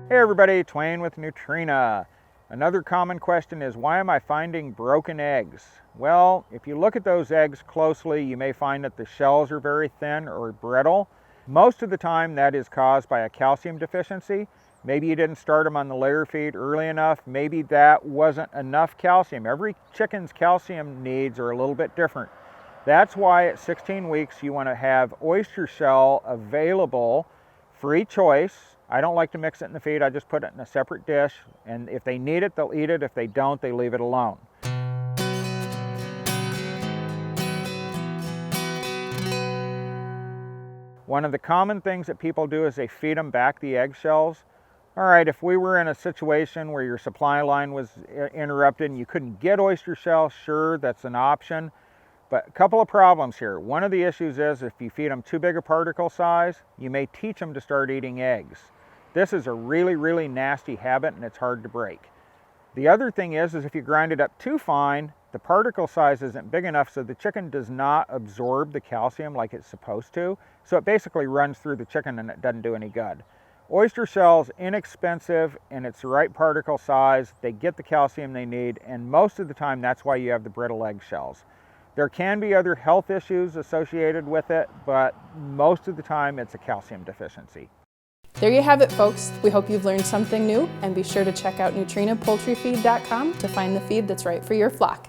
Hey everybody, Twain with Nutrena. Another common question is, why am I finding broken eggs? Well, if you look at those eggs closely, you may find that the shells are very thin or brittle. Most of the time that is caused by a calcium deficiency. Maybe you didn't start them on the layer feed early enough. Maybe that wasn't enough calcium. Every chicken's calcium needs are a little bit different. That's why at 16 weeks you want to have oyster shell available, free choice. I don't like to mix it in the feed, I just put it in a separate dish, and if they need it, they'll eat it. If they don't, they leave it alone. One of the common things that people do is they feed them back the eggshells. All right, if we were in a situation where your supply line was interrupted and you couldn't get oyster shells, sure, that's an option. But a couple of problems here. One of the issues is if you feed them too big a particle size, you may teach them to start eating eggs. This is a really nasty habit and it's hard to break. The other thing is if you grind it up too fine, the particle size isn't big enough so the chicken does not absorb the calcium like it's supposed to. So it basically runs through the chicken and it doesn't do any good. Oyster shells, inexpensive, and it's the right particle size. They get the calcium they need, and most of the time that's why you have the brittle egg shells. There can be other health issues associated with it, but most of the time it's a calcium deficiency. There you have it, folks. We hope you've learned something new, and be sure to check out NutrenaPoultryFeed.com to find the feed that's right for your flock.